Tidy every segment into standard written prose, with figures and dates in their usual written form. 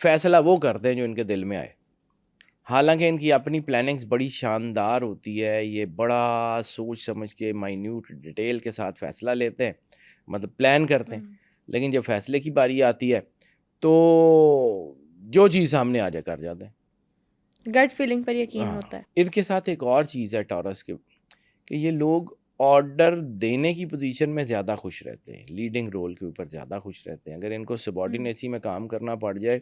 فیصلہ وہ کرتے ہیں جو ان کے دل میں آئے، حالانکہ ان کی اپنی پلاننگز بڑی شاندار ہوتی ہے، یہ بڑا سوچ سمجھ کے مائنیوٹ ڈیٹیل کے ساتھ فیصلہ لیتے ہیں، مطلب پلان کرتے ہیں، لیکن جب فیصلے کی باری آتی ہے تو جو چیز سامنے آ جائے کر جاتے ہیں، گٹ فیلنگ پر یقین ہوتا ہے. ان کے ساتھ ایک اور چیز ہے ٹورس کے، کہ یہ لوگ آرڈر دینے کی پوزیشن میں زیادہ خوش رہتے ہیں، لیڈنگ رول کے اوپر زیادہ خوش رہتے ہیں. اگر ان کو سبارڈینیسی میں کام کرنا پڑ جائے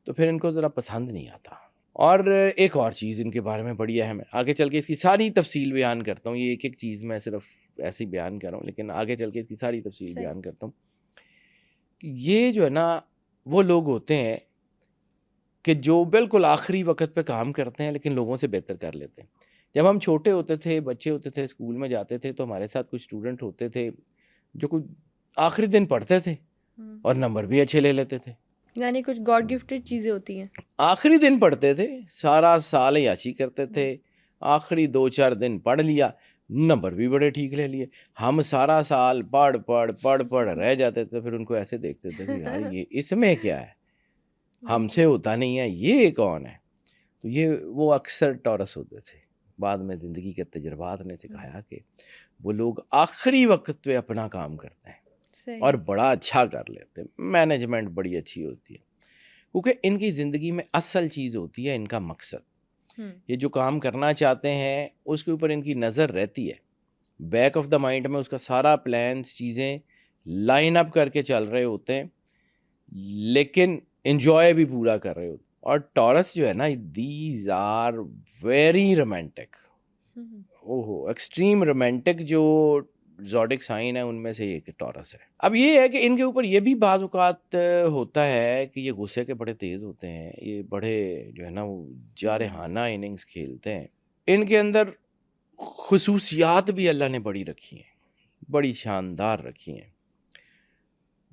تو پھر ان کو ذرا پسند نہیں آتا. اور ایک اور چیز ان کے بارے میں بڑی اہم ہے، آگے چل کے اس کی ساری تفصیل بیان کرتا ہوں، یہ ایک ایک چیز میں صرف ایسے ہی بیان کر رہا ہوں، لیکن آگے چل کے اس کی ساری تفصیل بیان کرتا ہوں. کہ یہ جو ہے نا وہ لوگ ہوتے ہیں کہ جو بالکل آخری وقت پہ کام کرتے ہیں لیکن لوگوں سے بہتر کر لیتے ہیں. جب ہم چھوٹے ہوتے تھے، بچے ہوتے تھے، اسکول میں جاتے تھے، تو ہمارے ساتھ کچھ اسٹوڈنٹ ہوتے تھے جو کچھ آخری دن پڑھتے تھے اور نمبر بھی اچھے لے لیتے تھے. یعنی کچھ گاڈ گفٹڈ چیزیں ہوتی ہیں. آخری دن پڑھتے تھے، سارا سال عیاشی کرتے تھے، آخری 2-4 دن پڑھ لیا، نمبر بھی بڑے ٹھیک لے لیے. ہم سارا سال پڑھ رہ جاتے تھے، پھر ان کو ایسے دیکھتے تھے کہ یار یہ اس میں کیا ہے، ہم سے ہوتا نہیں ہے، یہ کون ہے. تو یہ وہ اکثر ٹورس ہوتے تھے. بعد میں زندگی کے تجربات نے سکھایا کہ وہ لوگ آخری وقت پہ اپنا کام کرتے ہیں اور بڑا اچھا کر لیتے ہیں، مینجمنٹ بڑی اچھی ہوتی ہے، کیونکہ ان کی زندگی میں اصل چیز ہوتی ہے ان کا مقصد. یہ جو کام کرنا چاہتے ہیں اس کے اوپر ان کی نظر رہتی ہے، بیک آف دا مائنڈ میں اس کا سارا پلانس چیزیں لائن اپ کر کے چل رہے ہوتے ہیں، لیکن انجوائے بھی پورا کر رہے ہوتے ہیں. اور ٹورس جو ہے نا، دیز آر ویری رومانٹک، اوہو ایکسٹریم رومانٹک جو زوڈک سائن ہے ان میں سے ایک ٹورس ہے. اب یہ ہے کہ ان کے اوپر یہ بھی بعض اوقات ہوتا ہے کہ یہ غصے کے بڑے تیز ہوتے ہیں، یہ بڑے جو ہے نا وہ جارحانہ اننگز کھیلتے ہیں. ان کے اندر خصوصیات بھی اللہ نے بڑی رکھی ہیں، بڑی شاندار رکھی ہیں،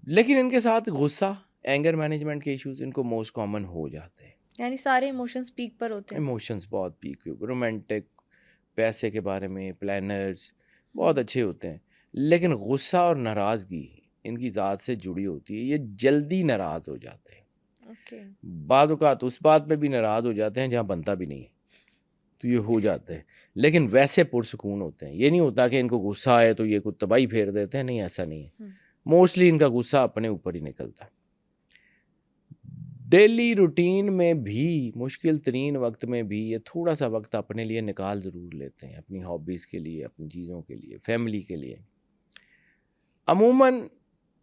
لیکن ان کے ساتھ غصہ، اینگر مینجمنٹ کے ایشوز ان کو موسٹ کامن ہو جاتے ہیں. یعنی سارے ایموشنز پیک پر ہوتے ہیں. ایموشنز بہت پیک، رومانٹک، پیسے کے بارے میں پلانرز بہت اچھے ہوتے ہیں، لیکن غصہ اور ناراضگی ان کی ذات سے جڑی ہوتی ہے. یہ جلدی ناراض ہو جاتے ہیں، بعض اوقات اس بات پہ بھی ناراض ہو جاتے ہیں جہاں بنتا بھی نہیں ہے، تو یہ ہو جاتے ہیں، لیکن ویسے پرسکون ہوتے ہیں. یہ نہیں ہوتا کہ ان کو غصہ آئے تو یہ کوئی تباہی پھیر دیتے ہیں، نہیں، ایسا نہیں ہے. موسٹلی ان کا غصہ اپنے اوپر ہی نکلتا ہے. ڈیلی روٹین میں بھی، مشکل ترین وقت میں بھی یہ تھوڑا سا وقت اپنے لیے نکال ضرور لیتے ہیں، اپنی ہابیز کے لیے، اپنی چیزوں کے لیے، فیملی کے لیے. عموماً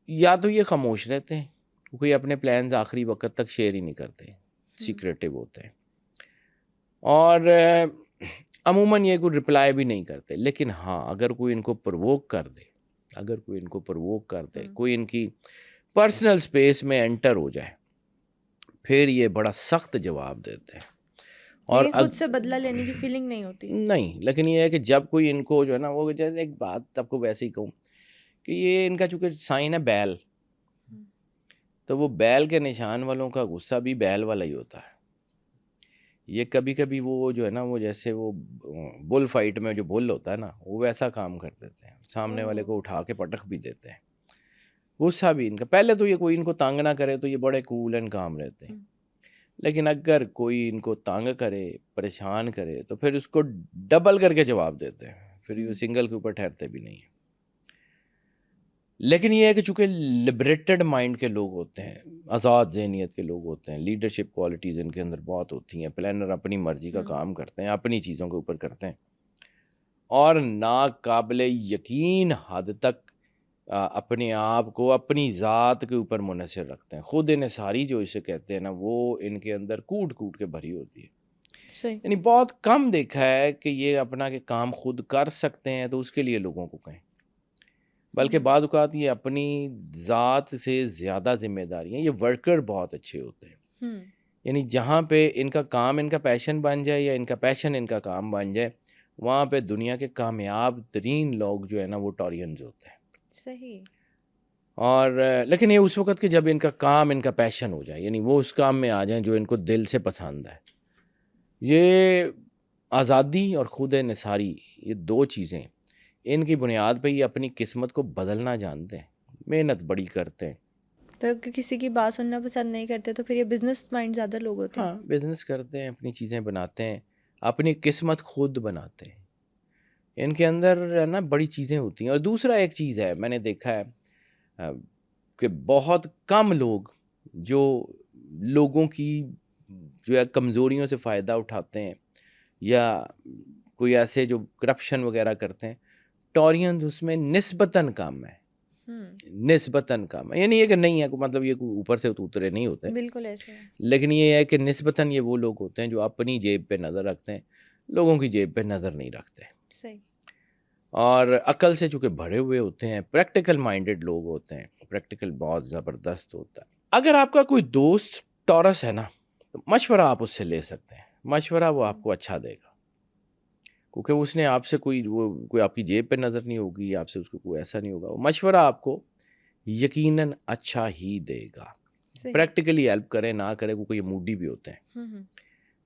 یا تو یہ خاموش رہتے ہیں کیونکہ یہ اپنے پلانز آخری وقت تک شیئر ہی نہیں کرتے، سیکریٹو ہوتے ہیں، اور عموماً یہ کوئی رپلائی بھی نہیں کرتے. لیکن ہاں، اگر کوئی ان کو پرووک کر دے، کوئی ان کی پرسنل سپیس میں انٹر ہو جائے، پھر یہ بڑا سخت جواب دیتے ہیں. اور خود سے بدلہ لینے کی فیلنگ نہیں ہوتی. نہیں، لیکن یہ ہے کہ جب کوئی ان کو جو ہے نا، وہ جیسے ایک بات آپ کو ویسے ہی کہوں کہ یہ ان کا چونکہ سائن ہے بیل، تو وہ بیل کے نشان والوں کا غصہ بھی بیل والا ہی ہوتا ہے. یہ کبھی کبھی وہ جو ہے نا، وہ جیسے وہ بل فائٹ میں جو بل ہوتا ہے نا، وہ ویسا کام کر دیتے ہیں، سامنے والے کو اٹھا کے پٹک بھی دیتے ہیں. غصہ بھی ان کا، پہلے تو یہ کوئی ان کو تانگ نہ کرے تو یہ بڑے کول اینڈ کام رہتے ہیں، لیکن اگر کوئی ان کو تانگ کرے، پریشان کرے، تو پھر اس کو ڈبل کر کے جواب دیتے ہیں، پھر یہ سنگل کے اوپر ٹھہرتے بھی نہیں ہیں. لیکن یہ ہے کہ چونکہ لبریٹڈ مائنڈ کے لوگ ہوتے ہیں، آزاد ذہنیت کے لوگ ہوتے ہیں، لیڈرشپ کوالٹیز ان کے اندر بہت ہوتی ہیں، پلانر اپنی مرضی کا کام کرتے ہیں، اپنی چیزوں کے اوپر کرتے ہیں، اور ناقابل یقین حد تک اپنے آپ کو اپنی ذات کے اوپر منحصر رکھتے ہیں. خود انحصاری جو اسے کہتے ہیں نا، وہ ان کے اندر کوٹ کوٹ کے بھری ہوتی ہے. یعنی بہت کم دیکھا ہے کہ یہ اپنا کہ کام خود کر سکتے ہیں تو اس کے لیے لوگوں کو کہیں، بلکہ بعض اوقات یہ اپنی ذات سے زیادہ ذمہ داری ہیں. یہ ورکر بہت اچھے ہوتے ہیں، یعنی جہاں پہ ان کا کام ان کا پیشن بن جائے، یا ان کا پیشن ان کا کام بن جائے، وہاں پہ دنیا کے کامیاب ترین لوگ جو ہے نا وہ ٹورینز ہوتے ہیں. صحیح. اور لیکن یہ اس وقت کہ جب ان کا کام ان کا پیشن ہو جائے، یعنی وہ اس کام میں آ جائیں جو ان کو دل سے پسند ہے. یہ آزادی اور خود انحصاری، یہ دو چیزیں ان کی بنیاد پہ یہ اپنی قسمت کو بدلنا جانتے ہیں، محنت بڑی کرتے ہیں. تو اگر کسی کی بات سننا پسند نہیں کرتے تو پھر یہ بزنس مائنڈ زیادہ لوگ ہوتے ہیں. ہاں بزنس کرتے ہیں، اپنی چیزیں بناتے ہیں، اپنی قسمت خود بناتے ہیں. ان کے اندر ہے نا بڑی چیزیں ہوتی ہیں. اور دوسرا ایک چیز ہے میں نے دیکھا ہے کہ بہت کم لوگ جو لوگوں کی جو ہے کمزوریوں سے فائدہ اٹھاتے ہیں یا کوئی ایسے جو کرپشن وغیرہ کرتے ہیں، ٹورینز اس میں نسبتاً کم ہے. نسبتاً کم ہے، یہ نہیں ہے کہ نہیں ہے، مطلب یہ اوپر سے اترے نہیں ہوتے، بالکل ایسے ہے. لیکن یہ ہے کہ نسبتاً یہ وہ لوگ ہوتے ہیں جو اپنی جیب پہ نظر رکھتے ہیں، لوگوں کی جیب پہ نظر نہیں رکھتے. صحیح. اور عقل سے چونکہ بھرے ہوئے ہوتے ہیں، پریکٹیکل مائنڈڈ لوگ ہوتے ہیں، پریکٹیکل بہت زبردست ہوتا ہے. اگر آپ کا کوئی دوست ٹورس ہے نا تو مشورہ آپ اس سے لے سکتے ہیں، مشورہ وہ آپ کو اچھا دے گا، کیونکہ اس نے آپ سے کوئی آپ کی جیب پہ نظر نہیں ہوگی، آپ سے اس کو کوئی ایسا نہیں ہوگا، وہ مشورہ آپ کو یقیناً اچھا ہی دے گا. پریکٹیکلی ہیلپ کرے نہ کرے، کیونکہ یہ موڈی بھی ہوتے ہیں،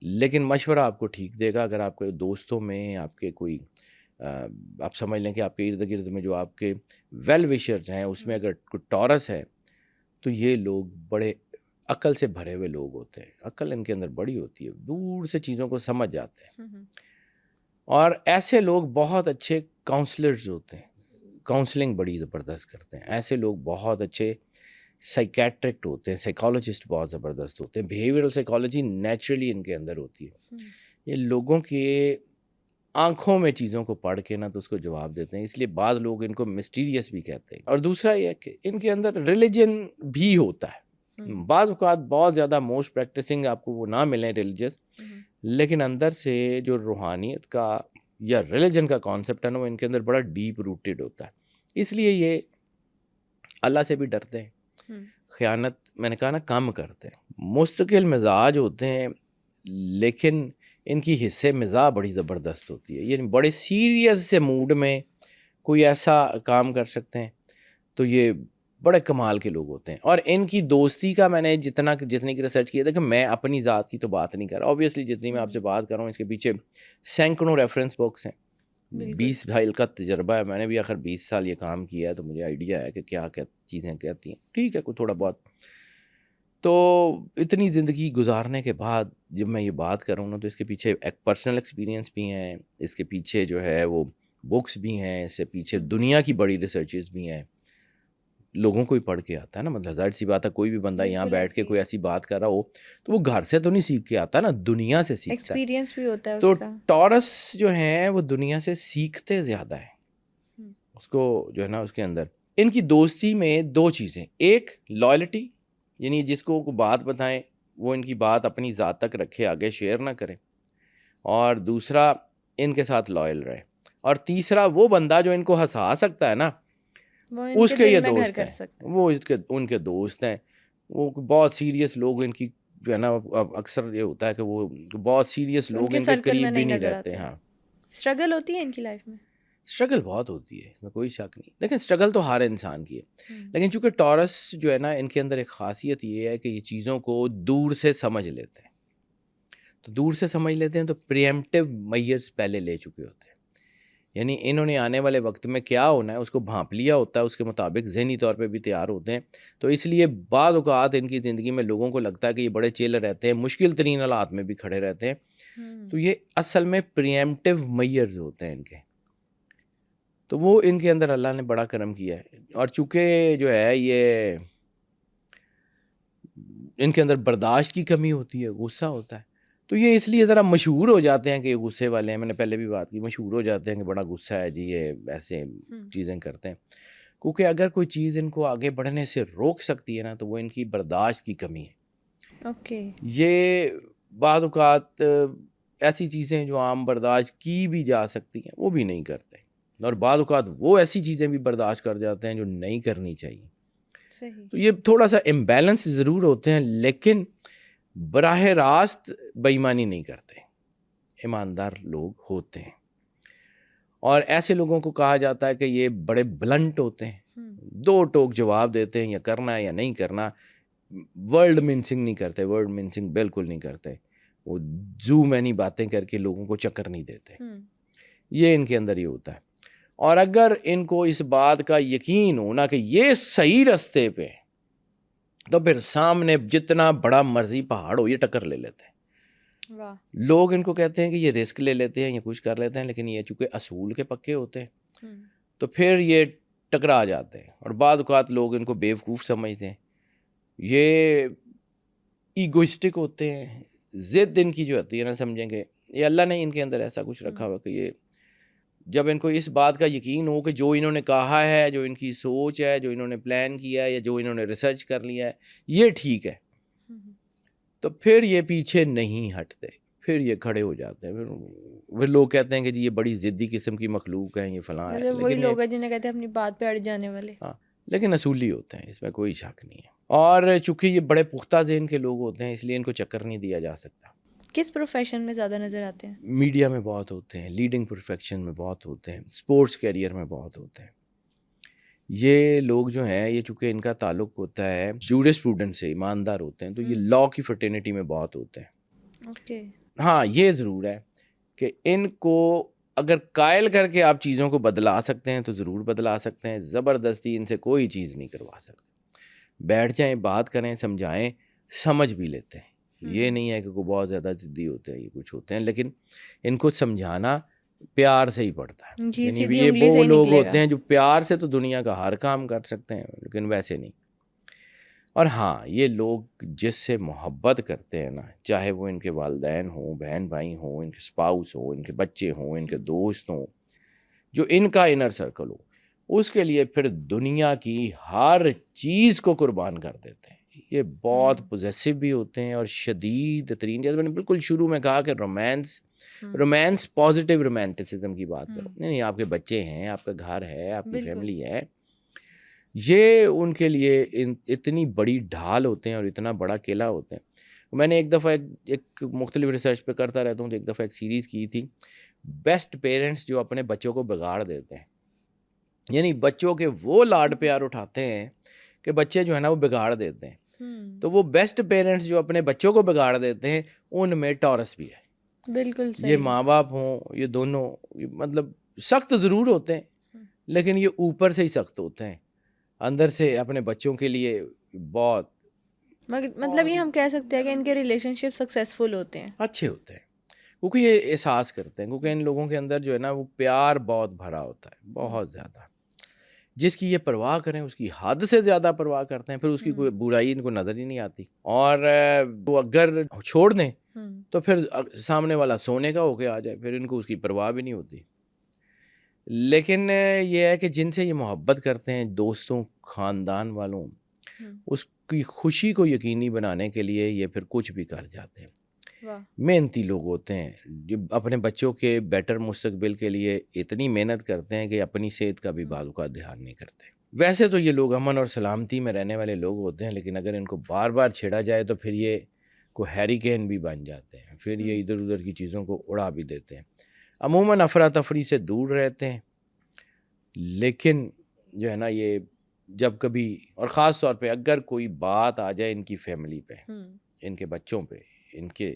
لیکن مشورہ آپ کو ٹھیک دے گا. اگر آپ کے دوستوں میں آپ کے کوئی آپ سمجھ لیں کہ آپ کے ارد گرد میں جو آپ کے ویل وشرز ہیں اس میں اگر کوئی ٹورس ہے تو یہ لوگ بڑے عقل سے بھرے ہوئے لوگ ہوتے ہیں، عقل ان کے اندر بڑی ہوتی ہے، دور سے چیزوں کو سمجھ جاتے ہیں. اور ایسے لوگ بہت اچھے کاؤنسلرز ہوتے ہیں، کاؤنسلنگ بڑی زبردست کرتے ہیں. ایسے لوگ بہت اچھے سائیکیٹرکٹ ہوتے ہیں، سائیکالوجسٹ بہت زبردست ہوتے ہیں. بیہیویئرل سائیکالوجی نیچرلی ان کے اندر ہوتی ہے. یہ لوگوں کے آنکھوں میں چیزوں کو پڑھ کے نا تو اس کو جواب دیتے ہیں، اس لیے بعض لوگ ان کو مسٹیریس بھی کہتے ہیں. اور دوسرا یہ ہے کہ ان کے اندر ریلیجن بھی ہوتا ہے. بعض اوقات بہت زیادہ موسٹ پریکٹسنگ آپ کو وہ نہ ملیں ریلیجس، لیکن اندر سے جو روحانیت کا یا ریلیجن کا کانسیپٹ ہے نا وہ ان کے اندر بڑا ڈیپ روٹیڈ ہوتا ہے. اس لیے یہ اللہ سے بھی ڈرتے ہیں، خیانت میں نے کہا نا کم کرتے ہیں، مستقل مزاج ہوتے ہیں، لیکن ان کی حصے مزاح بڑی زبردست ہوتی ہے. یعنی بڑے سیریس سے موڈ میں کوئی ایسا کام کر سکتے ہیں تو یہ بڑے کمال کے لوگ ہوتے ہیں. اور ان کی دوستی کا میں نے جتنی کی ریسرچ کیا تھا، کہ میں اپنی ذات کی تو بات نہیں کر رہا، اوبیسلی جتنی میں آپ سے بات کر رہا ہوں اس کے پیچھے سینکڑوں ریفرنس بکس ہیں، 20 سال کا تجربہ ہے، میں نے بھی آخر 20 سال یہ کام کیا ہے، تو مجھے آئیڈیا ہے کہ کیا چیزیں کہتی ہیں. ٹھیک ہے کوئی تھوڑا بہت. تو اتنی زندگی گزارنے کے بعد جب میں یہ بات کر رہا ہوں نا تو اس کے پیچھے ایک پرسنل ایکسپیرینس بھی ہیں، اس کے پیچھے جو ہے وہ بکس بھی ہیں، اس سے پیچھے دنیا کی بڑی ریسرچز بھی ہیں. لوگوں کو ہی پڑھ کے آتا ہے نا، مطلب ظاہر سی بات ہے کوئی بھی بندہ یہاں بیٹھ کے کوئی ایسی بات کر رہا ہو تو وہ گھر سے تو نہیں سیکھ کے آتا نا، دنیا سے سیکھتا ہے، ایکسپیرینس بھی ہوتا ہے تو اس کا. ٹورس جو ہیں وہ دنیا سے سیکھتے زیادہ ہیں. اس کو جو ہے نا اس کے اندر ان کی دوستی میں دو چیزیں، ایک لائلٹی، یعنی جس کو بات بتائیں وہ ان کی بات اپنی ذات تک رکھے، آگے شیئر نہ کرے، اور دوسرا ان کے ساتھ لائل رہے، اور تیسرا وہ بندہ جو ان کو ہنسا سکتا ہے نا اس کے یہ دوست ہیں، وہ ان کے دوست ہیں. وہ بہت سیریس لوگ ان کی جو ہے نا اکثر یہ ہوتا ہے کہ وہ بہت سیریس لوگ ان کے قریب بھی نہیں رہتے. ہاں اسٹرگل ہوتی ہے ان کی لائف میں، اسٹرگل بہت ہوتی ہے، اس میں کوئی شک نہیں، لیکن اسٹرگل تو ہر انسان کی ہے. لیکن چونکہ ٹورس جو ہے نا ان کے اندر ایک خاصیت یہ ہے کہ یہ چیزوں کو دور سے سمجھ لیتے ہیں. تو دور سے سمجھ لیتے ہیں تو پریمپٹیو میئرز پہلے لے چکے ہوتے ہیں، یعنی انہوں نے آنے والے وقت میں کیا ہونا ہے اس کو بھانپ لیا ہوتا ہے، اس کے مطابق ذہنی طور پہ بھی تیار ہوتے ہیں. تو اس لیے بعض اوقات ان کی زندگی میں لوگوں کو لگتا ہے کہ یہ بڑے چل رہتے ہیں، مشکل ترین حالات میں بھی کھڑے رہتے ہیں. تو یہ اصل میں پریمپٹیو میئرز ہوتے ہیں ان کے. تو وہ ان کے اندر اللہ نے بڑا کرم کیا ہے. اور چونکہ جو ہے یہ ان کے اندر برداشت کی کمی ہوتی ہے، غصہ ہوتا ہے، تو یہ اس لیے ذرا مشہور ہو جاتے ہیں کہ یہ غصے والے ہیں. میں نے پہلے بھی بات کی، مشہور ہو جاتے ہیں کہ بڑا غصہ ہے جی، یہ ایسے چیزیں کرتے ہیں. کیونکہ اگر کوئی چیز ان کو آگے بڑھنے سے روک سکتی ہے نا تو وہ ان کی برداشت کی کمی ہے. یہ بعض اوقات ایسی چیزیں جو عام برداشت کی بھی جا سکتی ہیں وہ بھی نہیں کرتے، اور بعض اوقات وہ ایسی چیزیں بھی برداشت کر جاتے ہیں جو نہیں کرنی چاہیے. تو یہ تھوڑا سا امبیلنس ضرور ہوتے ہیں، لیکن براہ راست بے ایمانی نہیں کرتے، ایماندار لوگ ہوتے ہیں. اور ایسے لوگوں کو کہا جاتا ہے کہ یہ بڑے بلنٹ ہوتے ہیں، دو ٹوک جواب دیتے ہیں، یا کرنا ہے یا نہیں کرنا. ورلڈ منسنگ نہیں کرتے، ورلڈ منسنگ بالکل نہیں کرتے. وہ زو مینی باتیں کر کے لوگوں کو چکر نہیں دیتے. یہ ان کے اندر ہی ہوتا ہے. اور اگر ان کو اس بات کا یقین ہونا کہ یہ صحیح رستے پہ تو پھر سامنے جتنا بڑا مرضی پہاڑ ہو یہ ٹکر لے لیتے ہیں. واہ. لوگ ان کو کہتے ہیں کہ یہ رسک لے لیتے ہیں، یہ کچھ کر لیتے ہیں، لیکن یہ چونکہ اصول کے پکے ہوتے ہیں تو پھر یہ ٹکرا جاتے ہیں. اور بعض اوقات لوگ ان کو بیوقوف سمجھتے ہیں، یہ ایگوئسٹک ہوتے ہیں، ضد ان کی جو ہوتی ہے نا، سمجھیں گے یہ اللہ نے ان کے اندر ایسا کچھ رکھا ہوا کہ یہ جب ان کو اس بات کا یقین ہو کہ جو انہوں نے کہا ہے، جو ان کی سوچ ہے، جو انہوں نے پلان کیا ہے یا جو انہوں نے ریسرچ کر لیا ہے یہ ٹھیک ہے، تو پھر یہ پیچھے نہیں ہٹتے، پھر یہ کھڑے ہو جاتے ہیں. پھر لوگ کہتے ہیں کہ جی یہ بڑی ضدی قسم کی مخلوق ہیں، یہ فلاں ہے، مطلب وہی لیکن لوگ ہیں جنہیں کہتے ہیں اپنی بات پہ اڑ جانے والے. ہاں لیکن اصولی ہوتے ہیں، اس میں کوئی شک نہیں ہے. اور چونکہ یہ بڑے پختہ ذہن کے لوگ ہوتے ہیں اس لیے ان کو چکر نہیں دیا جا سکتا. کس پروفیشن میں زیادہ نظر آتے ہیں؟ میڈیا میں بہت ہوتے ہیں، لیڈنگ پروفیشن میں بہت ہوتے ہیں، اسپورٹس کیریئر میں بہت ہوتے ہیں. یہ لوگ جو ہیں یہ چونکہ ان کا تعلق ہوتا ہے جورس اسٹوڈنٹ سے، ایماندار ہوتے ہیں، تو یہ لاء کی فرٹرنیٹی میں بہت ہوتے ہیں. اوکے. ہاں یہ ضرور ہے کہ ان کو اگر قائل کر کے آپ چیزوں کو بدلا سکتے ہیں تو ضرور بدلا سکتے ہیں. زبردستی ان سے کوئی چیز نہیں کروا سکتے. بیٹھ جائیں، بات کریں، سمجھائیں، سمجھ بھی لیتے ہیں. یہ نہیں ہے کہ کوئی بہت زیادہ ضدی ہوتے ہیں، یہ کچھ ہوتے ہیں، لیکن ان کو سمجھانا پیار سے ہی پڑتا ہے. جی، یعنی سیدھی یہ انگلی سے وہ ہی لوگ نکلے ہوتے گا. ہیں جو پیار سے تو دنیا کا ہر کام کر سکتے ہیں لیکن ویسے نہیں. اور ہاں یہ لوگ جس سے محبت کرتے ہیں نا، چاہے وہ ان کے والدین ہوں، بہن بھائی ہوں، ان کے اسپاؤس ہوں، ان کے بچے ہوں، ان کے دوست ہوں، جو ان کا انر سرکل ہو، اس کے لیے پھر دنیا کی ہر چیز کو قربان کر دیتے ہیں. یہ بہت پوزیسو بھی ہوتے ہیں اور شدید ترین، جیسے میں نے بالکل شروع میں کہا کہ رومانس پازیٹیو رومانٹسزم کی بات کرو. نہیں آپ کے بچے ہیں، آپ کا گھر ہے، آپ کی فیملی ہے، یہ ان کے لیے اتنی بڑی ڈھال ہوتے ہیں اور اتنا بڑا قلعہ ہوتے ہیں. میں نے ایک دفعہ ایک مختلف ریسرچ پہ کرتا رہتا ہوں، تو ایک دفعہ ایک سیریز کی تھی، بیسٹ پیرنٹس جو اپنے بچوں کو بگاڑ دیتے ہیں، یعنی بچوں کے وہ لاڈ پیار اٹھاتے ہیں کہ بچے جو ہے نا وہ بگاڑ دیتے ہیں. تو وہ بیسٹ پیرنٹس جو اپنے بچوں کو بگاڑ دیتے ہیں ان میں ٹورس بھی ہے. بالکل صحیح. یہ ماں باپ ہوں، یہ دونوں مطلب سخت ضرور ہوتے ہیں لیکن یہ اوپر سے ہی سخت ہوتے ہیں، اندر سے اپنے بچوں کے لیے بہت مطلب یہ ہم کہہ سکتے ہیں کہ ان کے ریلیشن شپ سکسیزفل ہوتے ہیں، اچھے ہوتے ہیں، کیونکہ یہ احساس کرتے ہیں، کیونکہ ان لوگوں کے اندر جو ہے نا وہ پیار بہت بھرا ہوتا ہے، بہت زیادہ. جس کی یہ پرواہ کریں اس کی حد سے زیادہ پرواہ کرتے ہیں، پھر اس کی کوئی برائی ان کو نظر ہی نہیں آتی. اور وہ اگر چھوڑ دیں تو پھر سامنے والا سونے کا ہو کے آ جائے، پھر ان کو اس کی پرواہ بھی نہیں ہوتی. لیکن یہ ہے کہ جن سے یہ محبت کرتے ہیں، دوستوں، خاندان والوں، اس کی خوشی کو یقینی بنانے کے لیے یہ پھر کچھ بھی کر جاتے ہیں. محنتی لوگ ہوتے ہیں جو اپنے بچوں کے بیٹر مستقبل کے لیے اتنی محنت کرتے ہیں کہ اپنی صحت کا بھی بعض اوقات دھیان نہیں کرتے. ویسے تو یہ لوگ امن اور سلامتی میں رہنے والے لوگ ہوتے ہیں، لیکن اگر ان کو بار بار چھیڑا جائے تو پھر یہ کو ہیریکین بھی بن جاتے ہیں، پھر یہ ادھر ادھر کی چیزوں کو اڑا بھی دیتے ہیں. عموماً افراتفری سے دور رہتے ہیں، لیکن جو ہے نا یہ جب کبھی، اور خاص طور پہ اگر کوئی بات آ جائے ان کی فیملی پہ، ان کے بچوں پہ، ان کے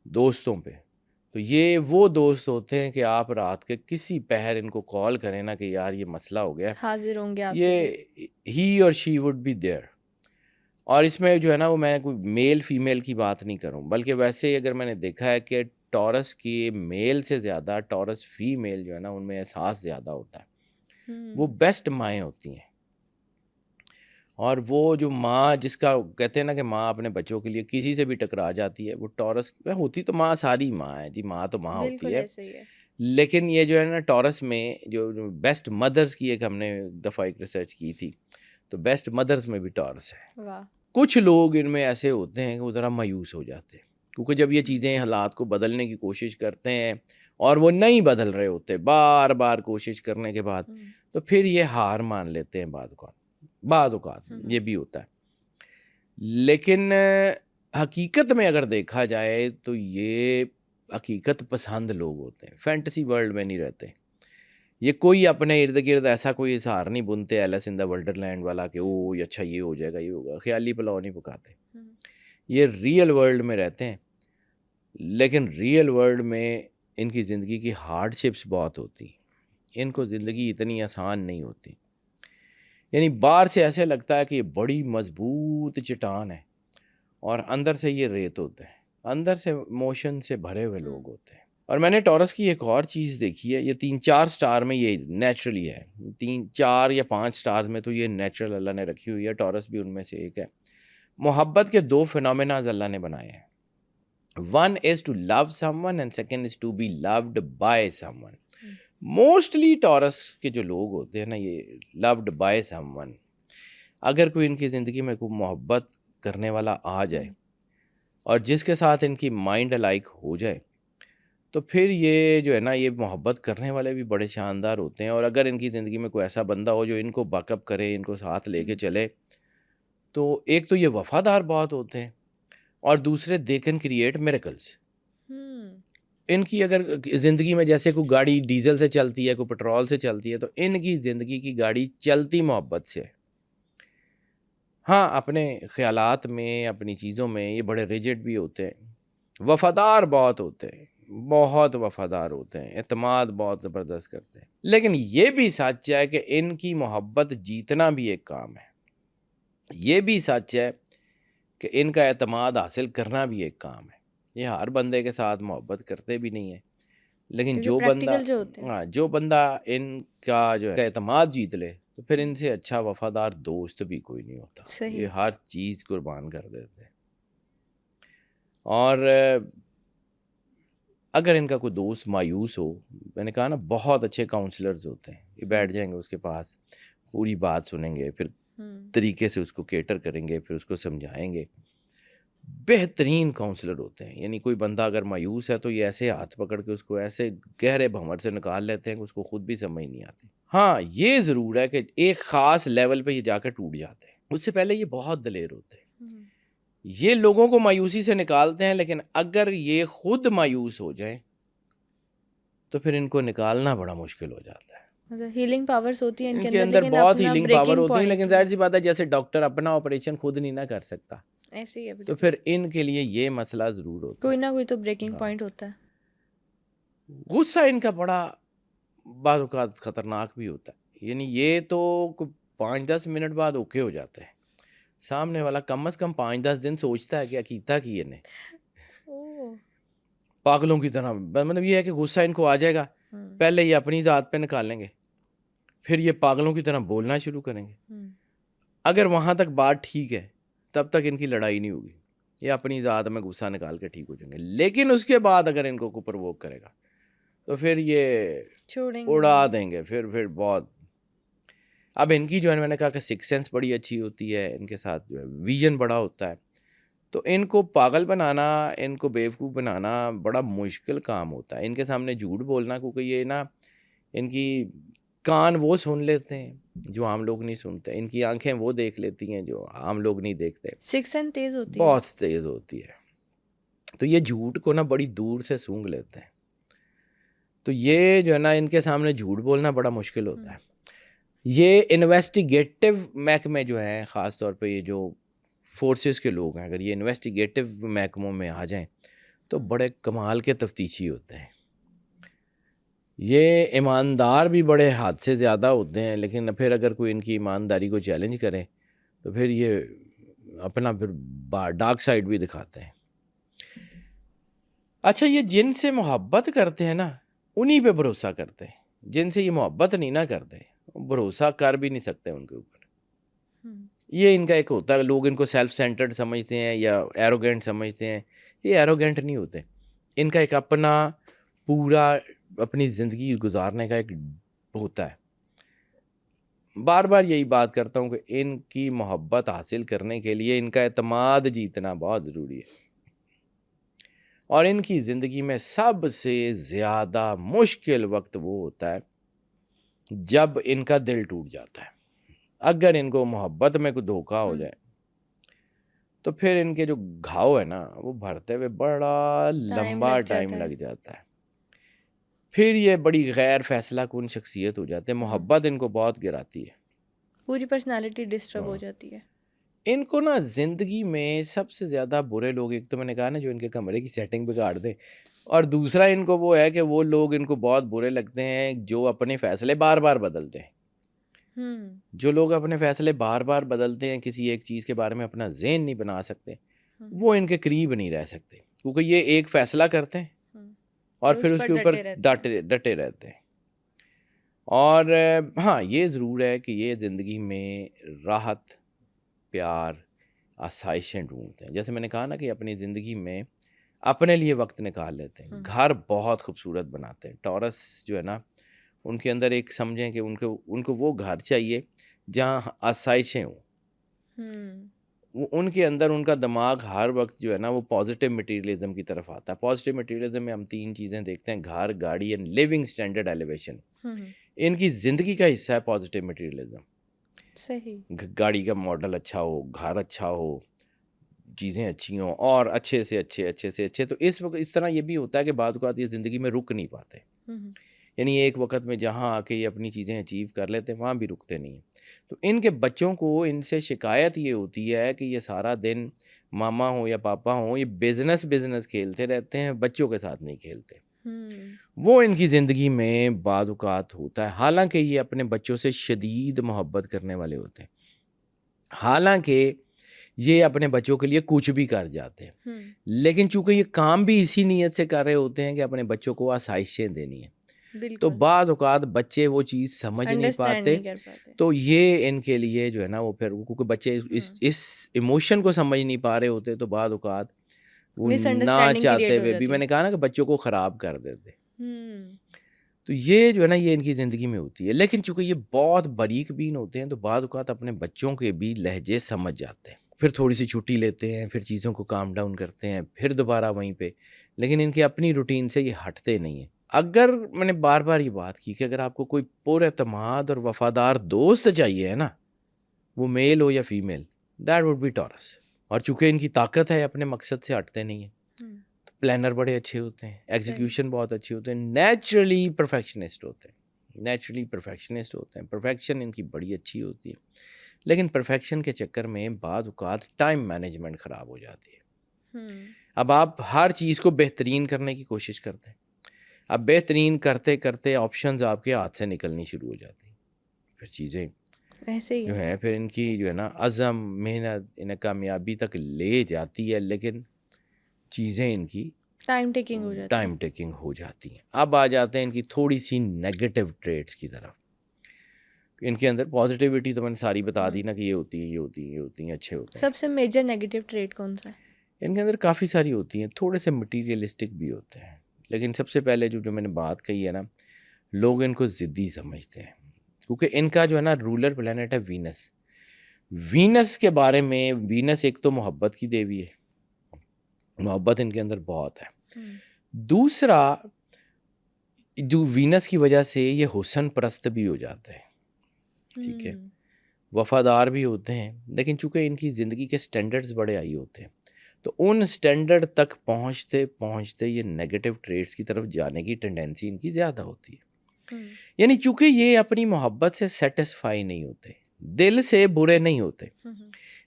دوستوں پہ، تو یہ وہ دوست ہوتے ہیں کہ آپ رات کے کسی پہر ان کو کال کریں نا کہ یار یہ مسئلہ ہو گیا، حاضر ہوں گے آپ کے یہ ہی اور شی وڈ بی دیئر. اور اس میں جو ہے نا وہ میں کوئی میل فیمیل کی بات نہیں کروں، بلکہ ویسے ہی اگر میں نے دیکھا ہے کہ ٹورس کی میل سے زیادہ ٹورس فیمیل جو ہے نا ان میں احساس زیادہ ہوتا ہے. وہ بیسٹ مائیں ہوتی ہیں، اور وہ جو ماں جس کا کہتے ہیں نا کہ ماں اپنے بچوں کے لیے کسی سے بھی ٹکرا جاتی ہے، وہ ٹورس ہوتی تو ماں ساری ماں ہے جی، ماں تو ماں ہوتی ہے. لیکن یہ جو ہے نا ٹورس میں جو بیسٹ مدرز کی ایک ہم نے دفعہ ایک ریسرچ کی تھی، تو بیسٹ مدرز میں بھی ٹورس ہے. کچھ لوگ ان میں ایسے ہوتے ہیں کہ وہ ذرا مایوس ہو جاتے ہیں، کیونکہ جب یہ چیزیں حالات کو بدلنے کی کوشش کرتے ہیں اور وہ نہیں بدل رہے ہوتے بار بار کوشش کرنے کے بعد، تو پھر یہ ہار مان لیتے ہیں. بعض اوقات یہ بھی ہوتا ہے. لیکن حقیقت میں اگر دیکھا جائے تو یہ حقیقت پسند لوگ ہوتے ہیں، فینٹسی ورلڈ میں نہیں رہتے. یہ کوئی اپنے ارد گرد ایسا کوئی اظہار نہیں بنتے Alice in the wonderland والا کہ او اچھا یہ ہو جائے گا، یہ ہوگا، خیالی پلاؤ نہیں پکاتے. یہ ریئل ورلڈ میں رہتے ہیں، لیکن ریئل ورلڈ میں ان کی زندگی کی ہارڈ شپس بہت ہوتی ہیں، ان کو زندگی اتنی آسان نہیں ہوتی. یعنی باہر سے ایسے لگتا ہے کہ یہ بڑی مضبوط چٹان ہے اور اندر سے یہ ریت ہوتے ہیں، اندر سے موشن سے بھرے ہوئے لوگ ہوتے ہیں۔ اور میں نے ٹورس کی ایک اور چیز دیکھی ہے، یہ 3-4 سٹار میں یہ نیچرلی ہے، 3-4 یا 5 سٹارز میں تو یہ نیچرل اللہ نے رکھی ہوئی ہے، ٹورس بھی ان میں سے ایک ہے۔ محبت کے 2 فینومیناز اللہ نے بنائے ہیں، one is to love someone and second is to be loved by someone. Mostly Taurus کے جو لوگ ہوتے ہیں نا، یہ لوڈ بائی سم ون، اگر کوئی ان کی زندگی میں کوئی محبت کرنے والا آ جائے اور جس کے ساتھ ان کی مائنڈ الائک ہو جائے تو پھر یہ جو ہے نا، یہ محبت کرنے والے بھی بڑے شاندار ہوتے ہیں۔ اور اگر ان کی زندگی میں کوئی ایسا بندہ ہو جو ان کو بیک اپ کرے، ان کو ساتھ لے کے چلے، تو ایک تو یہ وفادار بہت ہوتے ہیں، اور دوسرے دے کین کریٹ میریکلس۔ ان کی اگر زندگی میں جیسے کوئی گاڑی ڈیزل سے چلتی ہے، کوئی پیٹرول سے چلتی ہے، تو ان کی زندگی کی گاڑی چلتی محبت سے ہے۔ ہاں، اپنے خیالات میں، اپنی چیزوں میں یہ بڑے ریجڈ بھی ہوتے ہیں، وفادار بہت ہوتے ہیں، بہت وفادار ہوتے ہیں، اعتماد بہت زبردست کرتے ہیں۔ لیکن یہ بھی سچ ہے کہ ان کی محبت جیتنا بھی ایک کام ہے، یہ بھی سچ ہے کہ ان کا اعتماد حاصل کرنا بھی ایک کام ہے۔ یہ ہر بندے کے ساتھ محبت کرتے بھی نہیں ہیں، لیکن جو بندہ جو بندہ ان کا جو ہے اعتماد جیت لے تو پھر ان سے اچھا وفادار دوست بھی کوئی نہیں ہوتا۔ یہ ہر چیز قربان کر دیتے ہیں۔ اور اگر ان کا کوئی دوست مایوس ہو، میں نے کہا نا بہت اچھے کاؤنسلرز ہوتے ہیں، یہ بیٹھ جائیں گے اس کے پاس، پوری بات سنیں گے، پھر طریقے سے اس کو کیٹر کریں گے، پھر اس کو سمجھائیں گے۔ بہترین کاؤنسلر ہوتے ہیں۔ یعنی کوئی بندہ اگر مایوس ہے تو یہ ایسے ہاتھ پکڑ کے اس کو ایسے گہرے بھنور سے نکال لیتے ہیں کہ اس کو خود بھی سمجھ نہیں آتی۔ ہاں، یہ ضرور ہے کہ ایک خاص لیول پہ یہ جا کے ٹوٹ جاتے ہیں، اس سے پہلے یہ بہت دلیر ہوتے ہیں، یہ لوگوں کو مایوسی سے نکالتے ہیں، لیکن اگر یہ خود مایوس ہو جائیں تو پھر ان کو نکالنا بڑا مشکل ہو جاتا ہے۔ ہیلنگ پاورز ہوتی ہیں ان کے اندر، بہت ہیلنگ پاور ہوتی ہے، لیکن ظاہر سی بات ہے جیسے ڈاکٹر اپنا آپریشن خود نہیں نہ کر سکتا، ایسے ہی ہے، تو پھر ان کے لیے یہ مسئلہ ضرور ہوتا ہے، کوئی نہ کوئی تو بریکنگ پوائنٹ ہوتا ہے۔ غصہ ان کا بڑا بعض اوقات خطرناک بھی ہوتا ہے۔ یعنی یہ تو 5-10 منٹ بعد اوکے ہو جاتے ہیں، سامنے والا کم از کم 5-10 دن سوچتا ہے کہ کیتا کی نے پاگلوں کی طرح۔ مطلب یہ ہے کہ غصہ ان کو آ جائے گا، پہلے یہ اپنی ذات پہ نکالیں گے، پھر یہ پاگلوں کی طرح بولنا شروع کریں گے۔ اگر وہاں تک بات ٹھیک ہے تب تک ان کی لڑائی نہیں ہوگی، یہ اپنی ذات میں غصہ نکال کے ٹھیک ہو جائیں گے۔ لیکن اس کے بعد اگر ان کو کوئی پرووک کرے گا تو پھر یہ اڑا دیں گے، پھر بہت۔ اب ان کی جو ہے، میں نے کہا کہ سکس سینس بڑی اچھی ہوتی ہے، ان کے ساتھ جو ہے ویژن بڑا ہوتا ہے، تو ان کو پاگل بنانا، ان کو بیوقوف بنانا بڑا مشکل کام ہوتا ہے۔ ان کے سامنے جھوٹ بولنا، کیونکہ یہ نا، ان کی کان وہ سن لیتے ہیں جو عام لوگ نہیں سنتے، ان کی آنکھیں وہ دیکھ لیتی ہیں جو عام لوگ نہیں دیکھتے، سکس سینس تیز ہوتی ہے، بہت تیز ہوتی ہے، تو یہ جھوٹ کو نا بڑی دور سے سونگھ لیتے ہیں۔ تو یہ جو ہے نا، ان کے سامنے جھوٹ بولنا بڑا مشکل ہوتا ہے۔ یہ انویسٹیگیٹو محکمے جو ہیں، خاص طور پہ یہ جو فورسز کے لوگ ہیں، اگر یہ انویسٹیگیٹو محکموں میں آ جائیں تو بڑے کمال کے تفتیشی ہوتے ہیں۔ یہ ایماندار بھی بڑے حد سے زیادہ ہوتے ہیں، لیکن پھر اگر کوئی ان کی ایمانداری کو چیلنج کرے تو پھر یہ اپنا پھر ڈارک سائڈ بھی دکھاتے ہیں۔ اچھا، یہ جن سے محبت کرتے ہیں نا، انہی پہ بھروسہ کرتے ہیں۔ جن سے یہ محبت نہیں نہ کرتے، بھروسہ کر بھی نہیں سکتے ان کے اوپر۔ یہ ان کا ایک ہوتا ہے، لوگ ان کو سیلف سینٹرڈ سمجھتے ہیں یا ایروگینٹ سمجھتے ہیں۔ یہ ایروگینٹ نہیں ہوتے، ان کا ایک اپنا پورا اپنی زندگی گزارنے کا ایک ہوتا ہے۔ بار بار یہی بات کرتا ہوں کہ ان کی محبت حاصل کرنے کے لیے ان کا اعتماد جیتنا بہت ضروری ہے، اور ان کی زندگی میں سب سے زیادہ مشکل وقت وہ ہوتا ہے جب ان کا دل ٹوٹ جاتا ہے۔ اگر ان کو محبت میں کوئی دھوکہ ہو جائے تو پھر ان کے جو گھاؤ ہے نا، وہ بھرتے ہوئے بڑا لمبا ٹائم لگ جاتا ہے۔ پھر یہ بڑی غیر فیصلہ کن شخصیت ہو جاتے ہیں، محبت ان کو بہت گراتی ہے، پوری پرسنالٹی ڈسٹرب ہو جاتی ہے۔ ان کو نا زندگی میں سب سے زیادہ برے لوگ، ایک تو میں نے کہا نا جو ان کے کمرے کی سیٹنگ بگاڑ دیں، اور دوسرا ان کو وہ ہے کہ وہ لوگ ان کو بہت برے لگتے ہیں جو اپنے فیصلے بار بار بدلتے ہیں۔ جو لوگ اپنے فیصلے بار بار بدلتے ہیں، کسی ایک چیز کے بارے میں اپنا ذہن نہیں بنا سکتے، وہ ان کے قریب نہیں رہ سکتے، کیونکہ یہ ایک فیصلہ کرتے ہیں اور پھر اس کے اوپر ڈٹے رہتے ہیں۔ اور ہاں یہ ضرور ہے کہ یہ زندگی میں راحت، پیار، آسائشیں ڈھونڈتے ہیں۔ جیسے میں نے کہا نا کہ اپنی زندگی میں اپنے لیے وقت نکال لیتے ہیں، گھر بہت خوبصورت بناتے ہیں۔ ٹورس جو ہے نا، ان کے اندر ایک سمجھیں کہ ان کو وہ گھر چاہیے جہاں آسائشیں ہوں، وہ ان کے اندر ان کا دماغ ہر وقت جو ہے نا وہ پازیٹیو مٹیریلزم کی طرف آتا ہے۔ پازیٹیو مٹیریلزم میں ہم 3 چیزیں دیکھتے ہیں: گھر، گاڑی اینڈ لیونگ اسٹینڈرڈ ایلیویشن۔ ان کی زندگی کا حصہ ہے پازیٹیو مٹیریلزم۔ صحیح، گاڑی کا ماڈل اچھا ہو، گھر اچھا ہو، چیزیں اچھی ہوں اور اچھے سے اچھے۔ تو اس وقت اس طرح یہ بھی ہوتا ہے کہ بعض اوقات یہ زندگی میں رک نہیں پاتے، یعنی ایک وقت میں جہاں آ کے یہ اپنی چیزیں اچیو کر لیتے ہیں وہاں بھی رکتے نہیں ہیں۔ تو ان کے بچوں کو ان سے شکایت یہ ہوتی ہے کہ یہ سارا دن ماما ہوں یا پاپا ہوں یہ بزنس کھیلتے رہتے ہیں، بچوں کے ساتھ نہیں کھیلتے۔ وہ ان کی زندگی میں بعض اوقات ہوتا ہے، حالانکہ یہ اپنے بچوں سے شدید محبت کرنے والے ہوتے ہیں، حالانکہ یہ اپنے بچوں کے لیے کچھ بھی کر جاتے ہیں، لیکن چونکہ یہ کام بھی اسی نیت سے کر رہے ہوتے ہیں کہ اپنے بچوں کو آسائشیں دینی ہیں، تو بعض اوقات بچے وہ چیز سمجھ نہیں پاتے، تو یہ ان کے لیے جو ہے نا وہ پھر کیونکہ بچے اس ایموشن کو سمجھ نہیں پا رہے ہوتے، تو بعض اوقات وہ نہ چاہتے ہوئے بھی، میں نے کہا نا کہ بچوں کو خراب کر دیتے۔ تو یہ جو ہے نا یہ ان کی زندگی میں ہوتی ہے، لیکن چونکہ یہ بہت باریک بین ہوتے ہیں تو بعض اوقات اپنے بچوں کے بھی لہجے سمجھ جاتے ہیں، پھر تھوڑی سی چھٹی لیتے ہیں، پھر چیزوں کو کام ڈاؤن کرتے ہیں، پھر دوبارہ وہیں پہ، لیکن ان کی اپنی روٹین سے یہ ہٹتے نہیں ہیں۔ اگر میں نے بار بار یہ بات کی کہ اگر آپ کو کوئی پر اعتماد اور وفادار دوست چاہیے ہے نا، وہ میل ہو یا female, that would be Taurus. اور چونکہ ان کی طاقت ہے اپنے مقصد سے ہٹتے نہیں ہیں، پلانر بڑے اچھے ہوتے ہیں، ایگزیکیوشن بہت اچھے ہوتے ہیں، نیچرلی پرفیکشنسٹ ہوتے ہیں، پرفیکشن ان کی بڑی اچھی ہوتی ہے، لیکن پرفیکشن کے چکر میں بعض اوقات ٹائم مینجمنٹ خراب ہو جاتی ہے۔ اب آپ ہر چیز کو بہترین کرنے کی کوشش کرتے ہیں، اب بہترین کرتے کرتے آپشنز آپ کے ہاتھ سے نکلنی شروع ہو جاتی ہیں، پھر چیزیں ایسے ہی جو ہیں پھر ان کی جو ہے نا عزم، محنت انہیں کامیابی تک لے جاتی ہے، لیکن چیزیں ان کی ٹائم ٹیکنگ ہو جاتی ہیں۔ اب آ جاتے ہیں ان کی تھوڑی سی نیگیٹو ٹریٹس کی طرف۔ ان کے اندر پازیٹیوٹی تو میں نے ساری بتا دی نا کہ یہ ہوتی ہیں، اچھے ہوتے ہیں۔ سب سے میجر نیگیٹو ٹریٹ کون سا ہے؟ ان کے اندر کافی ساری ہوتی ہیں، تھوڑے سے مٹیریلسٹک بھی ہوتے ہیں، لیکن سب سے پہلے جو میں نے بات کہی ہے نا، لوگ ان کو ضدی سمجھتے ہیں، کیونکہ ان کا جو ہے نا رولر پلانٹ ہے وینس کے بارے میں۔ وینس ایک تو محبت کی دیوی ہے، محبت ان کے اندر بہت ہے۔ دوسرا جو وینس کی وجہ سے یہ حسن پرست بھی ہو جاتے ہیں، ٹھیک ہے، وفادار بھی ہوتے ہیں، لیکن چونکہ ان کی زندگی کے سٹینڈرڈز بڑے ہائی ہوتے ہیں، تو ان سٹینڈرڈ تک پہنچتے پہنچتے یہ نیگیٹو ٹریٹس کی طرف جانے کی ٹینڈنسی ان کی زیادہ ہوتی ہے۔ یعنی چونکہ یہ اپنی محبت سے سیٹسفائی نہیں ہوتے، دل سے برے نہیں ہوتے،